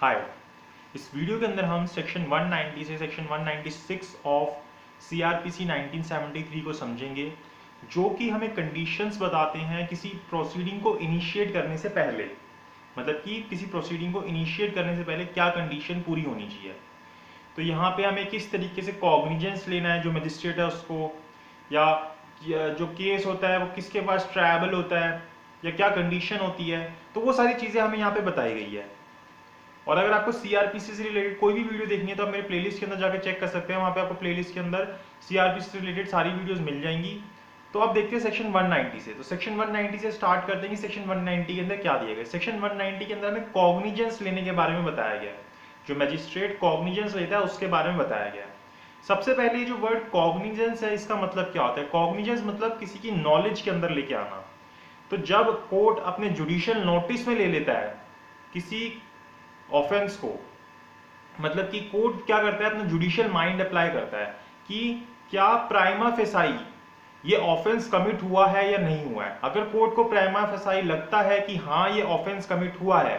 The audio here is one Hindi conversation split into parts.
हाय। इस वीडियो के अंदर हम सेक्शन 190 से सेक्शन 196 ऑफ सीआरपीसी 1973 को समझेंगे, जो कि हमें कंडीशंस बताते हैं किसी प्रोसीडिंग को इनिशिएट करने से पहले। मतलब कि किसी प्रोसीडिंग को इनिशिएट करने से पहले क्या कंडीशन पूरी होनी चाहिए। तो यहाँ पे हमें किस तरीके से कॉग्निजेंस लेना है जो मजिस्ट्रेट है उसको, या जो केस होता है वो किसके पास ट्रायबल होता है, या क्या कंडीशन होती है। तो वो सारी चीज़ें हमें यहाँ पे बताई गई है। और अगर आपको सीआरपीसी से रिलेटेड कोई भी वीडियो देखनी है तो आप मेरे प्लेलिस्ट के अंदर जाकर चेक कर सकते हैं। वहाँ पे आपको प्लेलिस्ट के अंदर सीआरपीसी से रिलेटेड सारी वीडियोस मिल जाएंगी। तो आप देखते हैं सेक्शन 190 से। तो सेक्शन 190 से स्टार्ट करते हैं कि सेक्शन 190 के अंदर क्या दिया गया। सेक्शन 190 के अंदर हमें कॉग्निजेंस लेने के बारे में बताया गया है। जो मैजिस्ट्रेट कॉग्निजेंस लेता है उसके बारे में बताया गया है। सबसे पहले जो वर्ड कॉग्निजेंस है, इसका मतलब क्या होता है। कॉग्निजेंस मतलब किसी की नॉलेज के अंदर लेके आना। तो जब कोर्ट अपने जुडिशियल नोटिस में ले लेता है किसी ऑफेंस को, मतलब कि कोर्ट क्या करता है, अपना जुडिशियल माइंड अप्लाई करता है कि क्या प्राइमा फेसाई ये ऑफेंस कमिट हुआ है या नहीं हुआ है। अगर कोर्ट को प्राइमा फेसाई लगता है कि हाँ ये ऑफेंस कमिट हुआ है,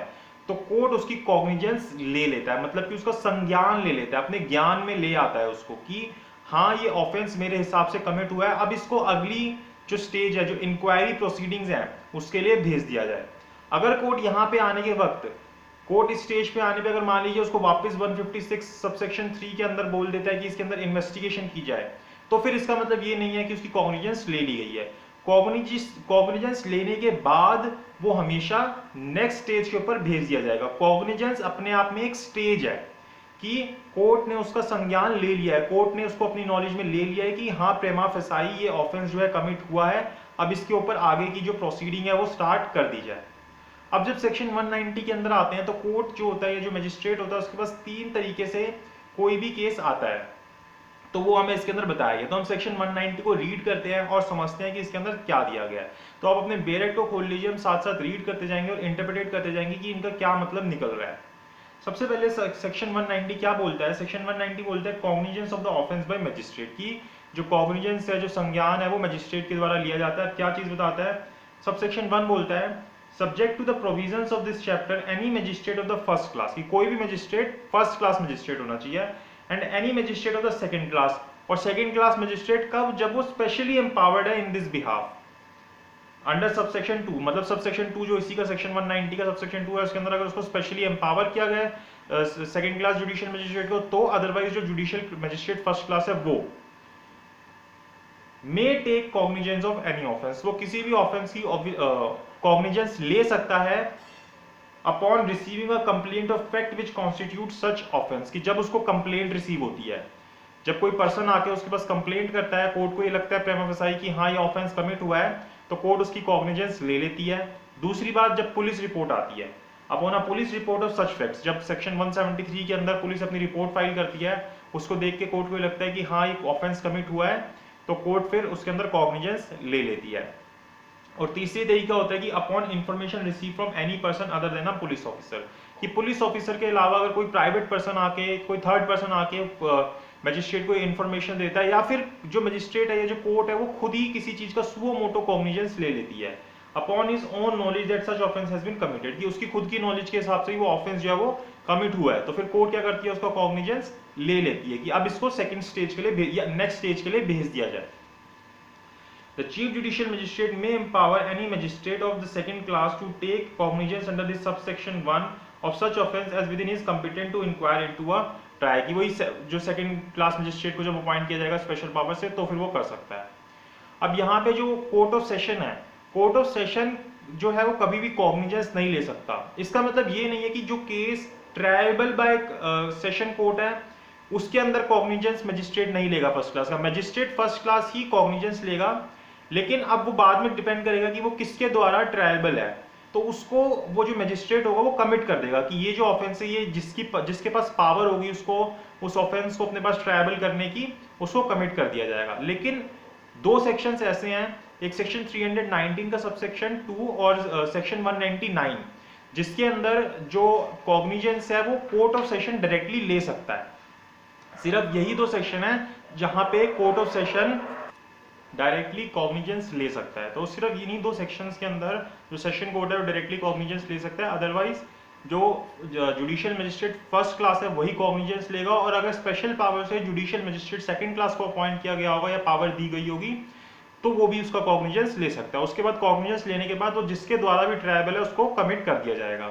तो कोर्ट उसकी कॉग्निजेंस ले लेता है, मतलब कि उसका संज्ञान ले लेता है, अपने ज्ञान में ले आता है उसको कि हाँ ये ऑफेंस मेरे हिसाब से कमिट हुआ है। अब इसको अगली जो स्टेज है, जो इंक्वायरी प्रोसीडिंग्स है, उसके लिए भेज दिया जाए। अगर कोर्ट यहाँ पे आने के वक्त, कोर्ट इस स्टेज पे आने पे अगर मान लीजिए उसको वापस 156 सबसेक्शन 3 के अंदर बोल देता है कि इसके अंदर इन्वेस्टिगेशन की जाए, तो फिर इसका मतलब ये नहीं है कि उसकी कॉग्निजेंस ले ली गई है। कॉग्निजेंस लेने के बाद वो हमेशा नेक्स्ट स्टेज के ऊपर भेज दिया जाएगा। कॉग्निजेंस अपने आप में एक स्टेज है कि कोर्ट ने उसका संज्ञान ले लिया है, कोर्ट ने उसको अपनी नॉलेज में ले लिया है कि हाँ प्रेमा फेसाई ये ऑफेंस जो है कमिट हुआ है। अब इसके ऊपर आगे की जो प्रोसीडिंग है वो स्टार्ट कर दी जाए। अब जब सेक्शन 190 के अंदर आते हैं तो कोर्ट जो होता है, जो मजिस्ट्रेट होता है, उसके पास 3 तरीके से कोई भी केस आता है, तो वो हमें इसके अंदर बताया गया। तो हम सेक्शन 190 को रीड करते हैं और समझते हैं कि इसके अंदर क्या दिया गया है। तो आप अपने बेरेट को खोल लीजिए, हम साथ साथ रीड करते जाएंगे और इंटरप्रेट करते जाएंगे कि इनका क्या मतलब निकल रहा है। सबसे पहले सेक्शन 190 क्या बोलता है। सेक्शन 190 बोलता है cognizance of the offence by magistrate, की जो कॉग्निजेंस है, जो संज्ञान है, वो मजिस्ट्रेट के द्वारा लिया जाता है। क्या चीज बताता है। सब सेक्शन 1 बोलता है subject to the provisions of this chapter any magistrate of the first class, की कोई भी मजिस्ट्रेट फर्स्ट क्लास मजिस्ट्रेट होना चाहिए, and any magistrate of the second class. और सेकंड क्लास मजिस्ट्रेट कब, जब वो स्पेशली एम्पावर्ड है in this behalf under subsection 2। मतलब सबसेक्शन 2 जो इसी का सेक्शन 190 का सबसेक्शन 2 है, उसके अंदर अगर उसको स्पेशली एम्पावर किया गया सेकंड क्लास जुडिशियल मजिस्ट्रेट को, तो अदरवाइज जो जुडिशियल मजिस्ट्रेट फर्स्ट क्लास है वो may take cognizance of any offence, वो किसी भी ऑफेंस की कॉग्निजेंस ले सकता है upon receiving a complaint of fact which constitute such offence, की जब उसको कंप्लेंट रिसीव होती है, जब कोई पर्सन आके उसके पास कंप्लेंट करता है, कोर्ट को ये लगता है प्रेमा फेसाई कि हाँ ये ऑफेंस कमिट हुआ है, तो कोर्ट उसकी कॉग्निजेंस ले लेती है। दूसरी बात, जब पुलिस रिपोर्ट आती है, upon a police report of such facts, जब सेक्शन 173 के अंदर पुलिस अपनी रिपोर्ट फाइल करती है, उसको देख के कोर्ट को ये लगता है कि हाँ ये ऑफेंस कमिट हुआ है, तो कोर्ट फिर उसके अंदर कॉग्निजेंस ले लेती है। और तीसरी तरीका होता है कि upon information receive from any person other than a police officer, कि पुलिस ऑफिसर के अलावा अगर कोई प्राइवेट पर्सन आके, कोई थर्ड पर्सन आके मजिस्ट्रेट को इंफॉर्मेशन देता है, या फिर जो मजिस्ट्रेट है या जो कोर्ट है वो खुद ही किसी चीज का सुओ मोटो कॉग्निजेंस ले लेती है upon his own knowledge that such offence has been committed, कि उसकी खुद की नॉलेज के हिसाब से ही वो ऑफेंस जो है वो कमिट हुआ है, तो फिर कोर्ट क्या करती है, उसका कॉग्निजेंस ले लेती है कि अब इसको सेकंड स्टेज के लिए या नेक्स्ट स्टेज के लिए भेज दिया जाए। The Chief Judicial Magistrate may empower any magistrate of the second class to take cognizance under this subsection 1 of such offence as within is competent to inquire into a trial, कि वही जो सेकंड क्लास मजिस्ट्रेट को जब अपॉइंट किया जाएगा स्पेशल पावर से, तो फिर वो कर सकता है। अब यहाँ पे जो कोर्ट ऑफ सेशन है, कोर्ट ऑफ सेशन जो है वो कभी भी कॉग्निजेंस नहीं ले सकता। इसका मतलब ये नहीं है कि जो case tribal bye session court है उसके अंदर कॉग्निजेंस मजिस्ट्रेट नहीं लेगा फर्स्ट क्लास का, मजिस्ट्रेट फर्स्ट क्लास ही कॉग्निजेंस लेगा, लेकिन अब वो बाद में डिपेंड करेगा कि वो किसके द्वारा ट्रायबल है, तो उसको वो जो मजिस्ट्रेट होगा वो कमिट कर देगा कि ये जो ऑफेंस है, ये जिसके पास पावर होगी उसको उस ऑफेंस को अपने पास ट्रायबल करने की, उसको कमिट कर दिया जाएगा। लेकिन 2 सेक्शंस ऐसे हैं, एक सेक्शन 319 का सबसेक्शन 2 और सेक्शन 199, जिसके अंदर जो कॉग्निजेंस है वो कोर्ट ऑफ सेशन डायरेक्टली ले सकता है। सिर्फ यही 2 सेक्शन है जहां पे court of session directly cognizance ले सकता है। तो सिर्फ इन्हीं 2 सेक्शंस के अंदर जो सेशन कोर्ट है वो डायरेक्टली कॉग्निजेंस ले सकता है, अदरवाइज जो जुडिशियल मजिस्ट्रेट फर्स्ट क्लास है वही कॉग्निजेंस लेगा, और अगर स्पेशल पावर से जुडिशियल मजिस्ट्रेट सेकंड क्लास को अपॉइंट किया गया होगा या पावर दी गई होगी तो वो भी उसका कॉग्निजेंस ले सकता है। उसके बाद कॉग्निजेंस लेने के बाद वो जिसके द्वारा भी ट्रायबल है उसको कमिट कर दिया जाएगा।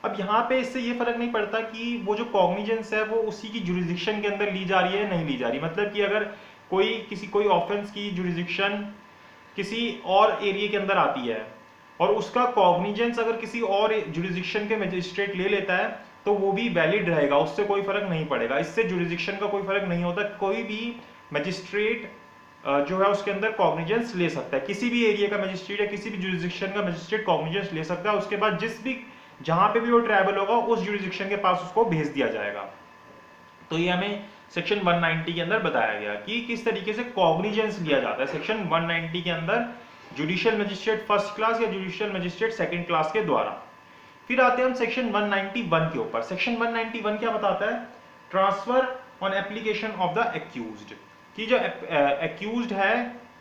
अब यहाँ पे इससे ये फर्क नहीं पड़ता कि वो जो कॉग्निजेंस है वो उसी की जुरिडिक्शन के अंदर ली जा रही है नहीं ली जा रही। मतलब कि अगर कोई ऑफेंस की जुरिडिक्शन किसी और एरिया के अंदर आती है और उसका कॉग्निजेंस अगर किसी और जुरिडिक्शन के मजिस्ट्रेट ले लेता है तो वो भी वैलिड रहेगा, उससे कोई फर्क नहीं पड़ेगा। इससे जुरिडिक्शन का कोई फर्क नहीं होता, कोई भी मजिस्ट्रेट जो है उसके अंदर कॉग्निजेंस ले सकता है। किसी भी एरिया का मजिस्ट्रेट या किसी भी जुरिडिक्शन का मजिस्ट्रेट कॉग्निजेंस ले सकता है। उसके बाद जहां पे भी वो ट्रायबल होगा उस जुरिडिक्शन के पास उसको भेज दिया जाएगा। तो ये हमें सेक्शन 190 के अंदर बताया गया कि किस तरीके से कॉग्निजेंस लिया जाता है सेक्शन 190 के अंदर जुडिशियल मजिस्ट्रेट फर्स्ट क्लास या जुडिशियल मजिस्ट्रेट सेकंड क्लास के द्वारा। फिर आते हैं हम सेक्शन 191 के ऊपर। सेक्शन 191 क्या बताता है? Transfer on application of the accused, कि जो एक्यूज्ड है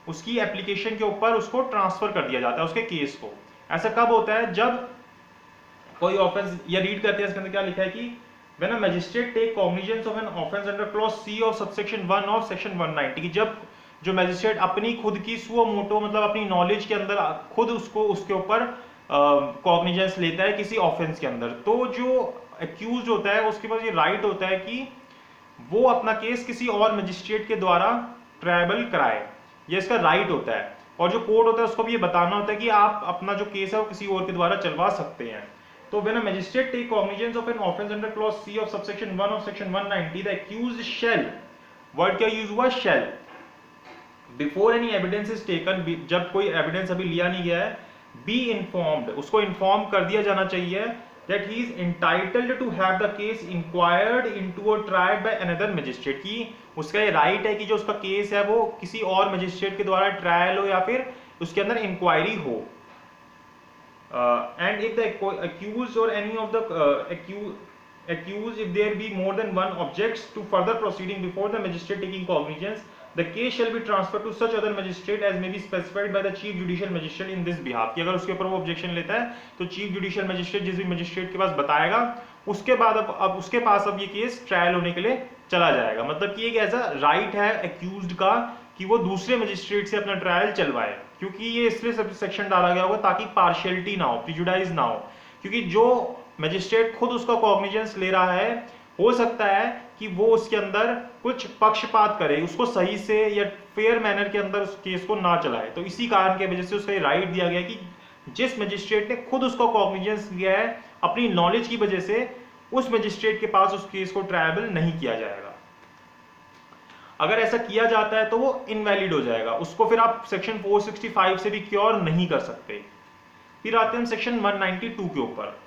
उसकी एप्लीकेशन के ऊपर उसको ट्रांसफर कर दिया जाता है उसके केस को। ऐसा कब होता है? जब कोई ऑफेंस, या रीड करते हैं इसके अंदर क्या लिखा है कि when a magistrate take cognizance of an offense under clause C of subsection 1 of section 190, कि जब जो मैजिस्ट्रेट अपनी खुद की सुओ मोटो मतलब अपनी नॉलेज के अंदर खुद उसके ऊपर कॉग्निजेंस लेता है किसी ऑफेंस के अंदर, तो जो एक्यूज होता है उसके पास ये राइट होता है कि वो अपना केस किसी और मैजिस्ट्रेट के द्वारा ट्रायबल कराए, ये इसका राइट होता है। और जो कोर्ट होता है उसको भी ये बताना होता है कि आप अपना जो केस है वो किसी और के द्वारा चलवा सकते हैं। तो when a magistrate take cognizance of an offence under clause C of subsection 1 of section 190, the accused shall, word क्या यूज हुआ? shall, before any evidence is taken, जब कोई एविडेंस अभी लिया नहीं गया है, be informed, उसको इन्फॉर्म कर दिया जाना चाहिए that he is entitled to have the case inquired into or tried by another magistrate, कि उसका ये राइट है कि जो उसका केस है वो किसी और मजिस्ट्रेट के द्वारा ट्रायल हो या फिर उसके अंदर इंक्वायरी हो। And if the accused or any of the accused, if there be more than one objects to further proceeding before the magistrate taking cognizance, the case shall be transferred to such other magistrate as may be specified by the chief judicial magistrate in this behalf, कि अगर उसके ऊपर वो ऑब्जेक्शन लेता है तो चीफ जुडिशियल मजिस्ट्रेट जिस भी मजिस्ट्रेट के पास बताएगा उसके बाद अब उसके पास अब ये केस ट्रायल होने के लिए चला जाएगा। मतलब कि एक ऐसा राइट है एक्यूज्ड का कि वो दूसरे मजिस्ट्रेट से अपना ट्रायल चलवाए, क्योंकि ये इसलिए सब सेक्शन डाला गया होगा ताकि पार्शियलिटी ना हो, प्रिजुडाइज ना हो। क्योंकि जो मजिस्ट्रेट खुद उसका कॉग्निजेंस ले रहा है हो सकता है कि वो उसके अंदर कुछ पक्षपात करे, उसको सही से या फेयर मैनर के अंदर उस केस को ना चलाए। तो इसी कारण की वजह से उसका राइट दिया गया कि जिस मजिस्ट्रेट ने खुद उसका कॉग्निजेंस लिया है अपनी नॉलेज की वजह से, उस मजिस्ट्रेट के पास उस केस को ट्रायबल नहीं किया जाएगा। अगर ऐसा किया जाता है तो वो इनवैलिड हो जाएगा, उसको फिर आप सेक्शन 465 से भी क्योर नहीं कर सकते। फिर आते हैं सेक्शन 192 के ऊपर,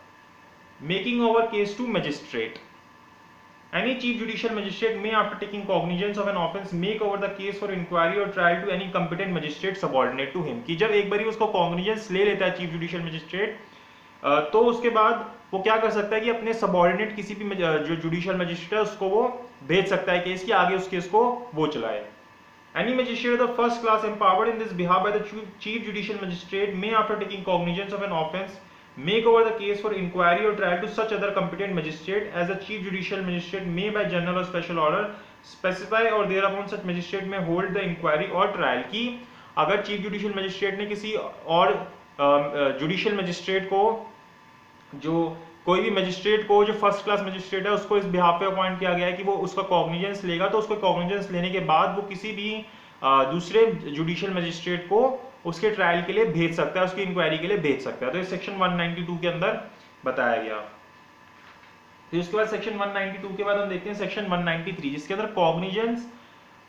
making over case to magistrate. Any chief judicial magistrate may, after taking cognizance of an offence, make over the case for inquiry or trial to any competent magistrate subordinate to him, कि जब एक बारी उसको cognizance ले लेता है चीफ जुडिशियल मजिस्ट्रेट तो उसके बाद वो क्या कर सकता है कि अपने सबॉर्डिनेट किसी भी जो जुडिशियल मजिस्ट्रेट है उसको वो भेज सकता है केस के आगे, उस केस को वो चलाए। Any magistrate of the first class empowered in this behalf by the chief judicial magistrate may, after taking cognizance of an offence, make over the case for inquiry or trial to such other competent magistrate as the chief judicial magistrate may by general or special order specify or thereupon such magistrate may hold the inquiry or trial, कि अगर चीफ जुडिशियल मजिस्ट्रेट ने किसी और जुडिशियल मजिस्ट्रेट को, जो कोई भी मजिस्ट्रेट को जो फर्स्ट क्लास मजिस्ट्रेट है उसको इस बिहाफ पे अपॉइंट किया गया है कि वो उसका कॉग्निजेंस लेगा, तो उसको कॉग्निजेंस लेने के बाद वो किसी भी दूसरे जुडिशियल मजिस्ट्रेट को उसके ट्रायल के लिए भेज सकता है, उसकी इंक्वायरी के लिए भेज सकता है। तो इस सेक्शन 192 के अंदर बताया गया। फिर उसके बाद सेक्शन 192 के बाद हम देखते हैं सेक्शन 193 जिसके अंदर cognizance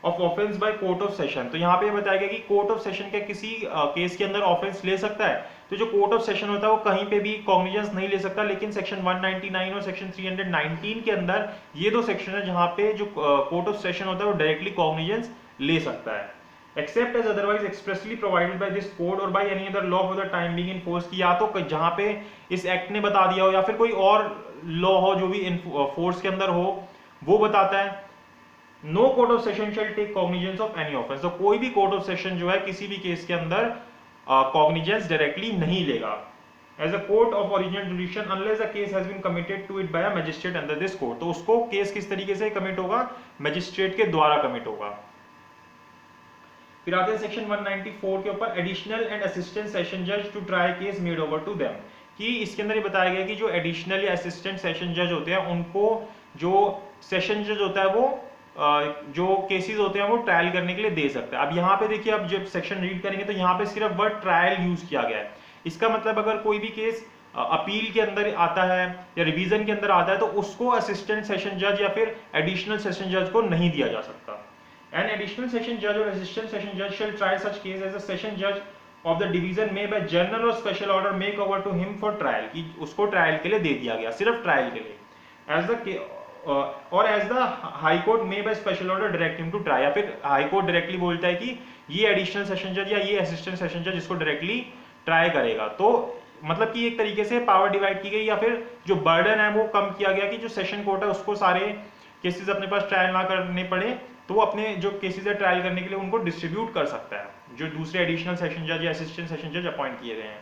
of offence by court of session. तो यहाँ पे बताया गया कि कोर्ट ऑफ सेशन के किसी केस के अंदर ऑफेंस ले सकता है, तो जो कोर्ट ऑफ सेशन होता है वो कहीं पे भी कॉग्निजेंस नहीं ले सकता, लेकिन सेक्शन 199 और सेक्शन 319 के अंदर ये दो सेक्शन है जहाँ पे जो कोर्ट ऑफ सेशन होता है वो डायरेक्टली कॉग्निजेंस ले सकता है, except as otherwise expressly provided by this code और by any other law for the time being in force, की या तो जहाँ पे इस एक्ट ने बता दिया हो या फिर कोई और लॉ हो जो भी फोर्स के अंदर हो वो बताता है। No court of session shall take cognizance of any offence, तो कोई भी कोर्ट ऑफ सेशन जो है किसी भी केस के अंदर कॉग्निजेंस डायरेक्टली नहीं लेगा। As a court of original jurisdiction unless a case has been committed to it by a magistrate under this court. तो उसको केस किस तरीके से कमिट होगा, मजिस्ट्रेट के द्वारा कमिट होगा। फिर आते हैं सेक्शन 194 के ऊपर, एडिशनल एंड असिस्टेंट सेशन जज to try case made over to them, कि इसके अंदर ये बताया गया कि जो एडिशनल या असिस्टेंट सेशन जज होते हैं उनको जो सेशन जज होता है वो जो केसेस होते हैं वो ट्रायल करने के लिए दे सकता है। अब यहाँ पे देखिए, अब जब सेक्शन रीड करेंगे तो यहाँ पे सिर्फ वर्ड ट्रायल यूज किया गया है। इसका मतलब अगर कोई भी केस अपील के अंदर आता है या रिवीजन के अंदर आता है तो उसको असिस्टेंट सेशन जज या फिर एडिशनल सेशन जज को नहीं दिया जा सकता। An additional session judge or assistant session judge shall try such case as a session judge of the division may by general or special order make over to him for trial, कि उसको ट्रायल के लिए दे दिया गया, सिर्फ ट्रायल के लिए। As the और as the high court may by special order direct him to try, या फिर हाई कोर्ट डायरेक्टली बोलता है कि ये एडिशनल सेशन जज या ये असिस्टेंट सेशन जज इसको डायरेक्टली ट्राई करेगा। तो मतलब कि एक तरीके से पावर डिवाइड की गई या फिर जो बर्डन है वो कम किया गया कि जो सेशन कोर्ट है उसको सारे केसेस अपने पास ट्रायल ना करने पड़े, तो वो अपने जो केसेस है ट्रायल करने के लिए उनको डिस्ट्रीब्यूट कर सकता है जो दूसरे एडिशनल सेशन जज या असिस्टेंट सेशन जज अपॉइंट किए गए हैं।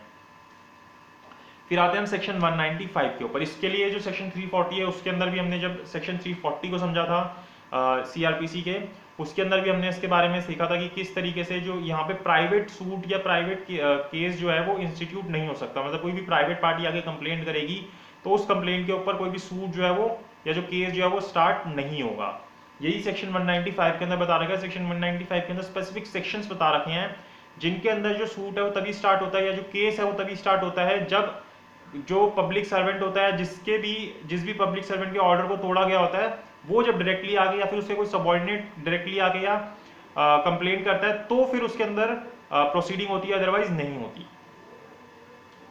फिर आते हैं हम सेक्शन 195 के ऊपर। इसके लिए जो सेक्शन 340 है उसके अंदर भी हमने जब सेक्शन 340 को समझा था सीआरपीसी के, उसके अंदर भी हमने इसके बारे में सीखा था कि किस तरीके से जो यहाँ पे प्राइवेट सूट या प्राइवेट केस जो है वो इंस्टीट्यूट नहीं हो सकता। मतलब कोई भी प्राइवेट पार्टी आके कंप्लेंट करेगी तो उस कंप्लेंट के ऊपर कोई भी सूट जो है वो या जो केस जो है वो स्टार्ट नहीं होगा। यही सेक्शन 195 के अंदर बता रखा है। सेक्शन 195 के अंदर स्पेसिफिक सेक्शंस बता रखे हैं जिनके अंदर जो सूट है वो तभी स्टार्ट होता है या जो केस है वो तभी स्टार्ट होता है जब जो पब्लिक सर्वेंट होता है जिस भी पब्लिक सर्वेंट के ऑर्डर को तोड़ा गया होता है वो जब डायरेक्टली आके या फिर उसके कोई सबऑर्डिनेट डायरेक्टली आके या कंप्लेंट करता है तो फिर उसके अंदर प्रोसीडिंग होती है, अदरवाइज नहीं होती।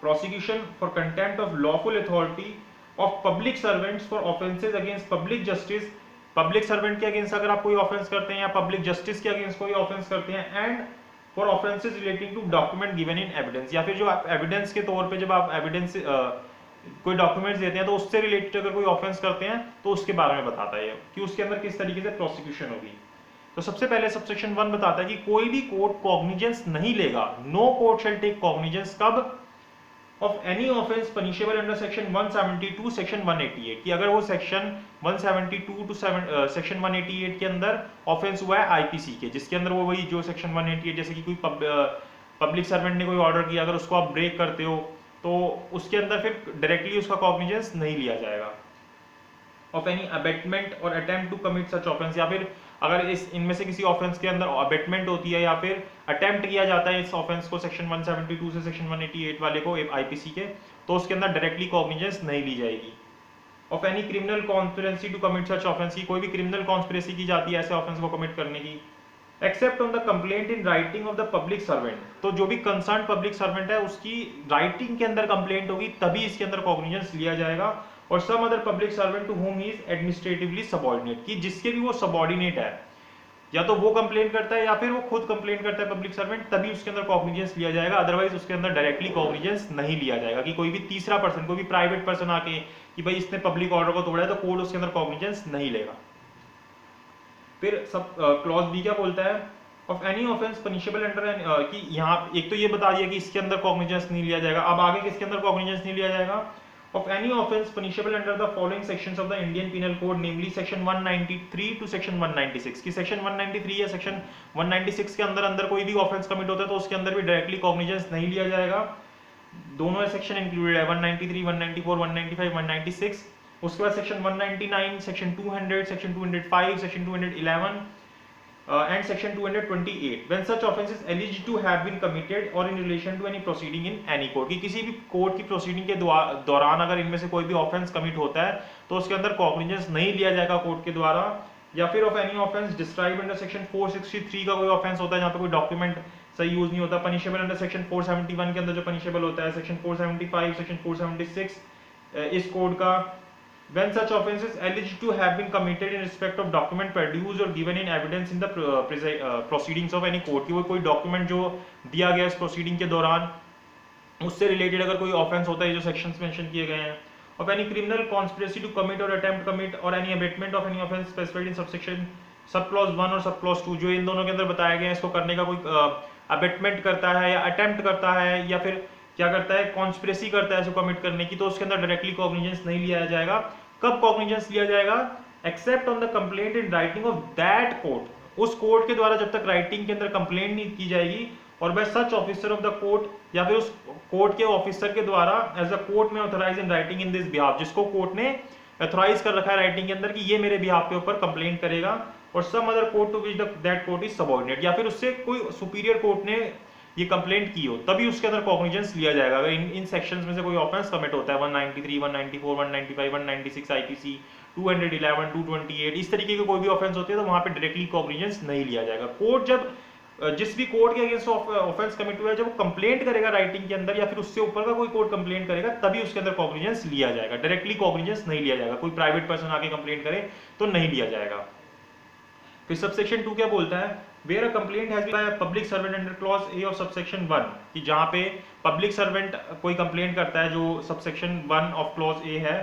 Prosecution for contempt of lawful authority of public servants for offences against public justice, public servant के अगेंस्ट अगर आप कोई ऑफेंस करते हैं या पब्लिक जस्टिस के अगेंस्ट कोई ऑफेंस करते हैं, and for offences relating to document given in evidence, या फिर जो आप एविडेंस के तौर पे जब आप एविडेंस कोई डॉक्यूमेंट्स देते हैं तो उससे रिलेटेड अगर कोई ऑफेंस करते हैं तो उसके बारे में बताता है कि उसके अंदर किस तरीके से प्रोसिक्यूशन होगी। तो सबसे पहले सबसेक्शन 1 बताता है कि कोई भी कोर्ट कॉग्निजेंस नहीं लेगा, no court shall take cognizance कब, of any offence punishable under section 172 section 188, कि अगर वो सेक्शन 172 टू सेक्शन 188 के अंदर ऑफेंस हुआ है आईपीसी के, जिसके अंदर वो वही जो सेक्शन 188 जैसे कि कोई पब्लिक सर्वेंट ने कोई ऑर्डर किया अगर उसको आप ब्रेक करते हो तो उसके अंदर फिर डायरेक्टली उसका कॉग्निजेंस नहीं लिया जाएगा। ऑफ एनी अबेटमेंट और attempt to commit such offence, या फिर अगर इनमें से किसी ऑफेंस के अंदर अबेटमेंट होती है या फिर अटेम्प्ट किया जाता है इस ऑफेंस को सेक्शन 172 से सेक्शन 188 वाले को आईपीसी के, तो उसके अंदर डायरेक्टली कॉग्निजेंस नहीं ली जाएगी। Of any criminal conspiracy to commit such offence, की कोई भी क्रिमिनल कॉन्स्पिरेसी की जाती है ऐसे ऑफेंस को कमिट करने की, except on the complaint in writing of the public servant, तो जो भी कंसर्न पब्लिक सर्वेंट है उसकी राइटिंग के अंदर कंप्लेंट होगी तभी इसके अंदर कॉग्निजेंस लिया जाएगा। और some other public servant to whom he is administratively subordinate, कि जिसके भी वो सबऑर्डिनेट है या तो वो कंप्लेंट करता है या फिर वो खुद कंप्लेंट करता है पब्लिक सर्वेंट, तभी उसके अंदर कॉग्निजेंस लिया जाएगा, अदरवाइज उसके अंदर डायरेक्टली कॉग्निजेंस नहीं लिया जाएगा। कि कोई भी तीसरा पर्सन, कोई भी प्राइवेट पर्सन आके कि भाई इसने पब्लिक ऑर्डर को तोड़ा है तो कोर्ट उसके अंदर कॉग्निजेंस नहीं लेगा। फिर सब क्लॉज बी क्या बोलता है, of any offence punishable under, कि यहाँ एक तो ये बता दिया कि इसके अंदर कॉग्निजेंस नहीं लिया जाएगा, अब आगे किसके अंदर कॉग्निजेंस नहीं लिया जाएगा, of any offense punishable under the following sections of the Indian Penal Code, namely section 193 to section 196, कि section 193 या section 196 के अंदर कोई भी ऑफेंस कमिट होता है तो उसके अंदर भी डायरेक्टली कॉग्निजेंस नहीं लिया जाएगा। दोनों सेक्शन इंक्लूडेड है, 193, 194, 195, 196। उसके बाद section 199, section 200, section 205, section 211 and section 228 when such offence is alleged to have been committed or in relation to any proceeding in any court, कि किसी भी कोर्ट की प्रोसीडिंग के दौरान अगर इनमें से कोई भी ऑफेंस कमिट होता है तो उसके अंदर कॉग्निजेंस नहीं लिया जाएगा कोर्ट के द्वारा। या फिर of any offence describe under section 463 का कोई ऑफेंस होता है जहां पे कोई डॉक्यूमेंट सही यूज नहीं होता, पनिशेबल अंडर सेक्शन 471 के अंदर जो पनिशेबल होता है, सेक्शन 475, सेक्शन 476 इस कोड का। When such offence is alleged to have been committed in respect of document produced or given in evidence in the proceedings of any court, कि कोई डॉक्यूमेंट जो दिया गया इस प्रोसीडिंग के दौरान उससे रिलेटेड अगर कोई ऑफेंस होता है जो सेक्शंस मेंशन किए गए हैं। of any criminal conspiracy to commit or attempt commit or any abatement of any offence specified in subsection sub clause 1 और सब क्लॉज 2 जो इन दोनों के अंदर बताया गया है, इसको करने का कोई अबेटमेंट करता है या अटेम्प्ट करता है या फिर क्या करता है, कॉन्स्पिरेसी करता है इसको कमिट करने की, तो उसके अंदर डायरेक्टली कॉग्निजेंस नहीं लिया जाएगा। कब कॉग्निजेंस लिया जाएगा, except on the complaint in writing of that court, उस कोर्ट के द्वारा जब तक राइटिंग के अंदर कंप्लेंट नहीं की जाएगी, और by such officer of the court, या फिर उस कोर्ट के ऑफिसर के द्वारा एज अ कोर्ट में authorize in writing in this behalf, जिसको कोर्ट ने ऑथराइज कर रखा है राइटिंग के अंदर कि ये मेरे बिहाफ के ऊपर कंप्लेंट करेगा, और some other court to which that court is subordinate, या फिर उससे कोई सुपीरियर कोर्ट ने ये कंप्लेंट की हो, तभी उसके अंदर कॉग्निजेंस लिया जाएगा। अगर इन सेक्शंस में से कोई ऑफेंस कमिट होता है 193, 194, 195, 196 आईपीसी, 211, 228, इस तरीके के कोई भी ऑफेंस होते हैं, तो वहां पे डायरेक्टली कॉग्निजेंस नहीं लिया जाएगा। कोर्ट जब जिस भी कोर्ट के अगेंस्ट ऑफेंस कमिट हुआ है, जब वो कंप्लेंट करेगा राइटिंग के अंदर, या फिर उससे ऊपर का कोई कोर्ट कंप्लेंट करेगा, तभी उसके अंदर कॉग्निजेंस लिया जाएगा। डायरेक्टली कॉग्निजेंस नहीं लिया जाएगा। कोई प्राइवेट पर्सन आके कंप्लेंट करे तो नहीं लिया जाएगा। फिर सबसेक्शन 2 क्या बोलता है, where a complaint has been by a public servant under clause A of subsection 1, कि जहां पे पब्लिक सर्वेंट कोई कंप्लेंट करता है, जो सबसेक्शन 1 ऑफ क्लॉज ए है,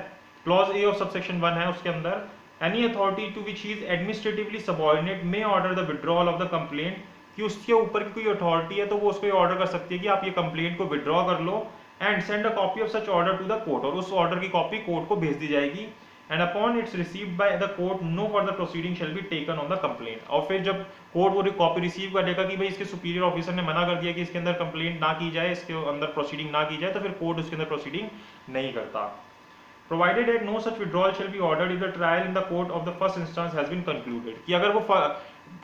क्लॉज ए ऑफ सबसेक्शन 1 है, उसके अंदर any authority to which he is administratively subordinate may order the withdrawal of the complaint, कि उसके ऊपर की कोई अथॉरिटी है तो वो उसको ऑर्डर कर सकती है कि आप ये कंप्लेंट को विड्रॉ कर लो, and send a copy of such order to the court, और उस ऑर्डर की कॉपी कोर्ट को भेज दी जाएगी, and upon its received by the court no further proceeding shall be taken on the complaint. और फिर जब कोर्ट वो कॉपी रिसीव करेगा कि भाई इसके सुपीरियर ऑफिसर ने मना कर दिया कि इसके अंदर कंप्लेंट ना की जाए, इसके अंदर प्रोसीडिंग ना की जाए, तो फिर कोर्ट उसके अंदर प्रोसीडिंग नहीं करता। Provided that no such withdrawal shall be ordered if the trial in the court of the first instance has been concluded, कि अगर वो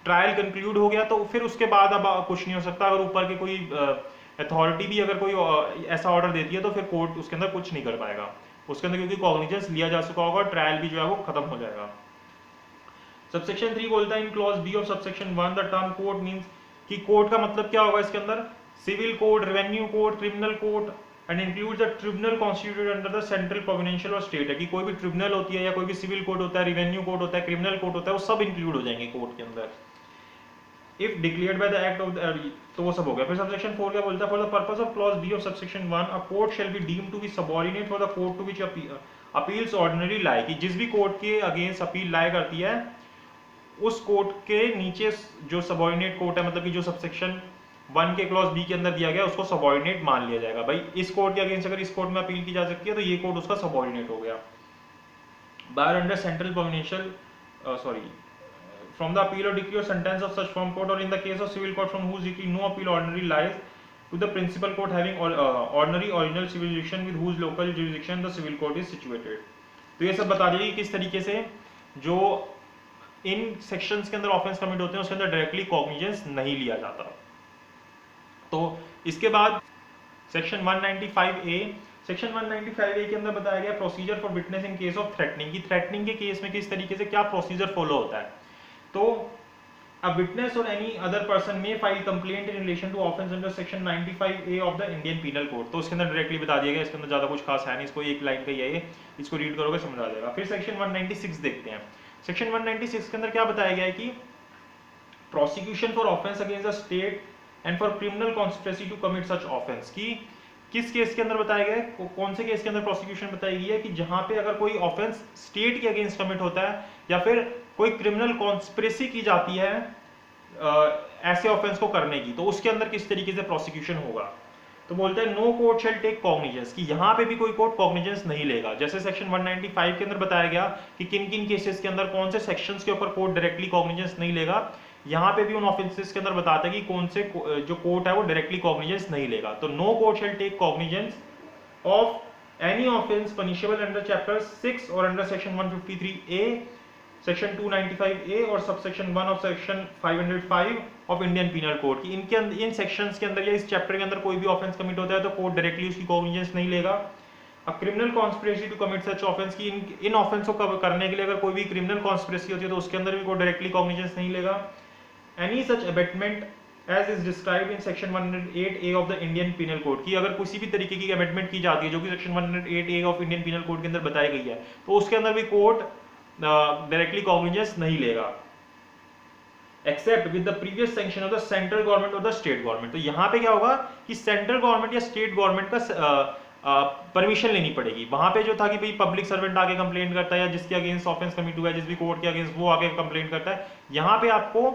ट्रायल कंक्लूड हो गया तो फिर उसके बाद अब कुछ नहीं हो सकता। अगर ऊपर के कोई अथॉरिटी भी अगर कोई ऐसा ऑर्डर देती है तो फिर कोर्ट उसके अंदर कुछ नहीं कर पाएगा उसके अंदर, क्योंकि कॉग्निजेंस लिया जा चुका होगा, ट्रायल भी जो है वो खत्म हो जाएगा। सबसेक्शन 3 बोलता है in clause B of subsection 1 the term court means, कि कोर्ट का मतलब क्या होगा इसके अंदर, civil court, revenue court, criminal court, and includes the tribunal constituted under the central providential और स्टेट, है कि कोई भी ट्रिब्यूनल होती है या कोई भी सिविल कोर्ट होता है, रेवेन्यू कोर्ट होता है, क्रिमिनल कोर्ट होता है, वो सब इंक्लूड हो जाएंगे कोर्ट के अंदर if declared by the act of तो वो सब हो गया। फिर सबसेक्शन 4 क्या बोलता है, for the purpose of clause B of subsection 1 a court shall be deemed to be subordinate for the court to which appeals ordinary lie, कि जिस भी कोर्ट के अगेंस्ट अपील लाई करती है उस कोर्ट के नीचे जो सबऑर्डिनेट कोर्ट है, मतलब कि जो सबसेक्शन 1 के क्लॉज बी के अंदर दिया गया उसको सबऑर्डिनेट मान लिया जाएगा। भाई इस कोर्ट के अगेंस्ट अगर इस कोर्ट में अपील की जा सकती है तो ये कोर्ट उसका सबऑर्डिनेट हो गया। बार under central providential from the appeal or decree or sentence of such firm court, or in the case of civil court from whose decree no appeal ordinary lies to the principal court having ordinary original civil jurisdiction with whose local jurisdiction the civil court is situated। तो ये सब बता दीजिए किस तरीके से जो इन सेक्शंस के अंदर ऑफेंस कमिट होते हैं उसके अंदर डायरेक्टली कॉग्निजेंस नहीं लिया जाता। तो इसके बाद सेक्शन 195A, सेक्शन 195A के अंदर बताया गया procedure for witness in case of threatening, की थ्रेटनिंग के केस में किस तरीके से क्या प्रोसीजर फॉलो होता है। तो a witness or any other person may file complaint in relation to offence under section 95A of the Indian Penal Code। तो उसके अंदर डायरेक्टली बता दिया गया, इसके अंदर ज्यादा कुछ खास है नहीं, इसको एक लाइन का ही है, इसको रीड करोगे समझ आ जाएगा। फिर सेक्शन 196 देखते हैं। सेक्शन 196 के अंदर क्या बताया गया है कि prosecution for offence against the state and for criminal conspiracy to commit such offence, की किस केस के अंदर बताया गया है, कौन से केस के अंदर प्रोसिक्यूशन बताई गई है कि जहां पे अगर कोई ऑफेंस स्टेट के अगेंस्ट कमिट होता है या फिर कोई क्रिमिनल कॉन्स्पिरेसी की जाती है ऐसे ऑफेंस को करने की, तो उसके अंदर किस तरीके से प्रोसिक्यूशन होगा। तो बोलते हैं no court shall take cognizance, कि यहाँ पे भी कोई कोर्ट कॉग्निजेंस नहीं लेगा। जैसे सेक्शन 195 के अंदर बताया गया कि किन किन केसेस के अंदर कौन से सेक्शंस के ऊपर कोर्ट डायरेक्टली कॉग्निजेंस नहीं लेगा, यहाँ पे भी उन ऑफेंसेस के अंदर बताता है कि कौन से जो कोर्ट है वो डायरेक्टली कॉग्निजेंस नहीं लेगा। तो no court shall take cognizance of any offence punishable under chapter 6 और under section 153A, section 295A और subsection 1 of section 505 of Indian Penal Code, की इनके इन सेक्शंस के अंदर या इस चैप्टर के अंदर कोई भी ऑफेंस कमिट होता है तो कोर्ट डायरेक्टली उसकी कॉग्निजेंस नहीं लेगा। अब criminal conspiracy to commit such offence, की इन ऑफेंस को करने के लिए अगर कोई भी क्रिमिनल कॉन्स्पिरेसी होती है तो उसके अंदर भी कोर्ट डायरेक्टली कॉग्निजेंस नहीं लेगा। Any such abetment as is described in section 108A of the Indian Penal Code, की अगर किसी भी तरीके की अमेंडमेंट की जाती है जो कि section 108A of Indian Penal Code के अंदर बताई गई है, तो उसके अंदर भी कोर्ट डायरेक्टली कॉग्निजेंस नहीं लेगा except with the previous sanction of the central government और द स्टेट गवर्नमेंट। तो यहाँ पे क्या होगा कि सेंट्रल गवर्नमेंट या स्टेट गवर्नमेंट का परमिशन लेनी पड़ेगी। वहां पे जो था कि भाई पब्लिक सर्वेंट आके कंप्लेंट करता है या जिसके अगेंस्ट ऑफेंस कमिट हुआ है जिस भी कोर्ट के अगेंस्ट वो आके कंप्लेंट करता है, यहाँ पे आपको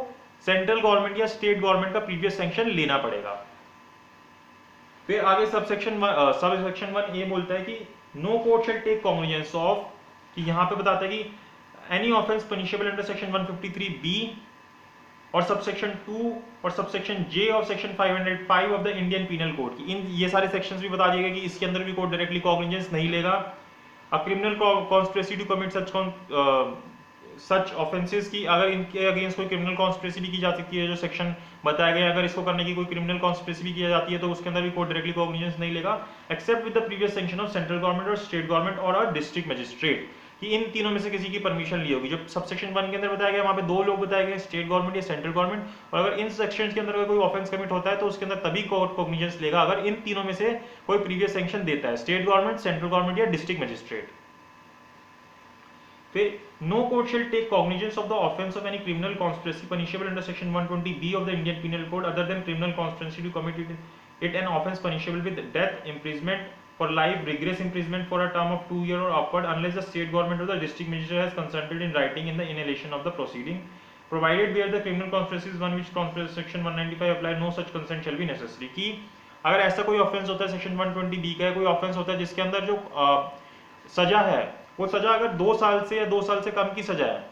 सेंट्रल गवर्नमेंट या स्टेट गवर्नमेंट का प्रीवियस सैंक्शन लेना पड़ेगा। फिर आगे सबसेक्शन 1 बोलता है कि no court shall take cognizance of, कि यहाँ पे बताता है कि any offence punishable under section 153B और सबसेक्शन 2 और subsection J of section 505 of the Indian Penal Code की, इन ये सारे सेक्शंस भी बता दिएगा कि इसके अंदर भी कोर्ट डायरेक्टली कॉग्निजेंस नहीं लेगा। A criminal conspiracy to commit such offences की, अगर इनके अगेंस्ट कोई क्रिमिनल कॉन्स्पिरेसी भी की जा सकती है, जो सेक्शन बताया गया, अगर इसको करने की कोई क्रिमिनल कॉन्स्पिरेसी भी की जाती है तो उसके अंदर भी कोर्ट डायरेक्टली कॉग्निजेंस नहीं लेगा, except with the previous sanction of central government और स्टेट गवर्नमेंट और अ डिस्ट्रिक्ट मजिस्ट्रेट, कि इन तीनों में से किसी की परमिशन ली होगी। जो सबसेक्शन 1 के अंदर बताया गया वहां पे 2 लोग बताए गए, स्टेट गवर्नमेंट या सेंट्रल गवर्नमेंट, और अगर इन सेक्शंस के अंदर कोई ऑफेंस कमिट होता है तो उसके अंदर तभी कोर्ट कॉग्निजेंस लेगा अगर इन तीनों में से कोई प्रीवियस सैंक्शन देता है, स्टेट गवर्नमेंट, सेंट्रल गवर्नमेंट या डिस्ट्रिक्ट मजिस्ट्रेट। फिर no court shall take cognizance of the offence of any criminal conspiracy punishable under section 120B of the Indian Penal Code other than criminal conspiracy to commit it an offence punishable with death, imprisonment for life, rigorous imprisonment for a term of 2 years or upward, unless the state government or the district magistrate has consented in writing in the inhalation of the proceeding, provided where the criminal conspiracy is one which conspiracy section 195 apply, no such consent shall be necessary। कि अगर ऐसा कोई ऑफेंस होता है सेक्शन 120B का, कोई ऑफेंस होता है जिसके अंदर जो सजा है वो सजा अगर 2 साल से या 2 साल से कम की सजा है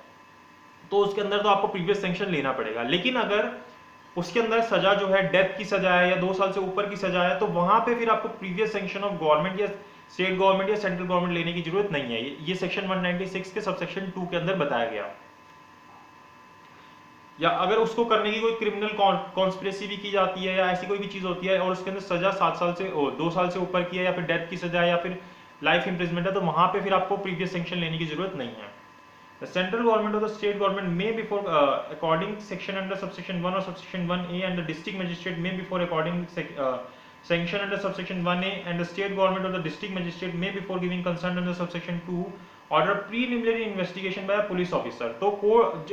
तो उसके अंदर तो आपको प्रीवियस सैंक्शन लेना पड़ेगा, लेकिन अगर उसके अंदर सजा जो है डेथ की सजा है या 2 साल से ऊपर की सजा है तो वहां पे फिर आपको प्रीवियस सैंक्शन ऑफ गवर्नमेंट या स्टेट गवर्नमेंट या सेंट्रल गवर्नमेंट लेने की जरूरत नहीं है। ये सेक्शन 196 के सबसेक्शन 2 के अंदर बताया गया। या अगर उसको करने की कोई क्रिमिनल कॉन्स्पिरेसी भी की जाती है या ऐसी कोई भी चीज होती है और उसके अंदर सजा 7 साल से 2 साल से ऊपर की है या फिर डेथ की सजा है या फिर लाइफ इंप्रिजमेंट है तो वहां पे फिर आपको प्रीवियस सैंक्शन लेने की जरूरत नहीं है। The central government or the state government may before according section under subsection 1 or subsection 1A and the district magistrate may before according sanction under subsection 1A and the state government or the district magistrate may before giving consent under subsection 2 order preliminary investigation by a police officer। तो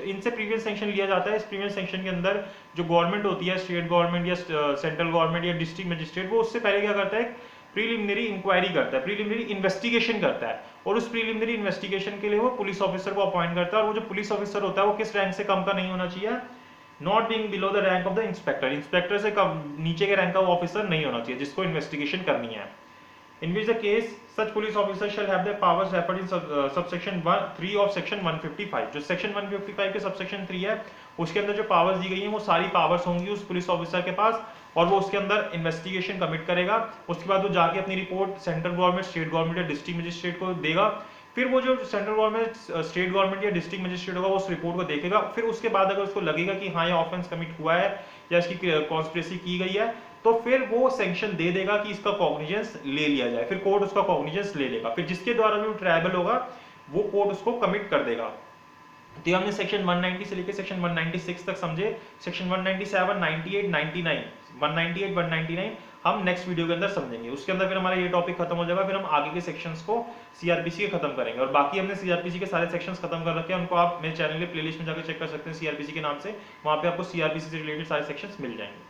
इनसे प्रीवियस सैंक्शन लिया जाता है। इस प्रीवियस सैंक्शन के अंदर जो गवर्नमेंट होती है, स्टेट गवर्नमेंट या सेंट्रल गवर्नमेंट या डिस्ट्रिक्ट मजिस्ट्रेट, वो उससे पहले क्या करता है, प्रीलिमिनरी इंक्वायरी करता है, प्रीलिमिनरी इन्वेस्टिगेशन करता है, और उस प्रीलिमिनरी इन्वेस्टिगेशन के लिए वो पुलिस ऑफिसर को अपॉइंट करता है। और वो जो पुलिस ऑफिसर होता है वो किस रैंक से कम का नहीं होना चाहिए, not being below the rank of the inspector, inspector से कम नीचे के रैंक का वो ऑफिसर नहीं होना चाहिए जिसको इन्वेस्टिगेशन करनी है। In which the case such police officer shall have their powers referred in subsection 3 of section 155। जो section 155 के subsection 3 है उसके अंदर जो पावर्स दी गई हैं वो सारी पावर्स होंगी उस पुलिस ऑफिसर के पास, और वो उसके अंदर इन्वेस्टिगेशन कमिट करेगा। उसके बाद वो जाके अपनी report central government, state government या डिस्ट्रिक्ट मजिस्ट्रेट को देगा। फिर वो जो सेंट्रल गवर्नमेंट, स्टेट गवर्नमेंट या डिस्ट्रिक्ट मजिस्ट्रेट होगा वो उस रिपोर्ट को देखेगा। फिर उसके बाद अगर उसको लगेगा कि हाँ ये ऑफेंस कमिट हुआ है या इसकी कॉन्स्पिरेसी की गई है तो फिर वो सैंक्शन दे देगा कि इसका कॉग्निजेंस ले लिया जाए। फिर कोर्ट उसका कॉग्निजेंस ले लेगा, फिर जिसके द्वारा भी वो ट्रायबल होगा वो कोर्ट उसको कमिट कर देगा। तो हमने सेक्शन 190 से लेकर सेक्शन 196 तक समझे। सेक्शन 197, 98, 99, 198, 199 हम नेक्स्ट वीडियो के अंदर समझेंगे। उसके अंदर फिर हमारा ये टॉपिक खत्म हो जाएगा, फिर हम आगे के सेक्शंस को सीआरपीसी के खत्म करेंगे। और बाकी हमने सीआरपीसी के सारे सेक्शंस खत्म कर रखे हैं, उनको आप मेरे चैनल के प्लेलिस्ट में जाकर चेक कर सकते हैं सीआरपीसी के नाम से, वहां पे आपको सीआरपीसी से रिलेटेड सारे सेक्शंस मिल जाएंगे।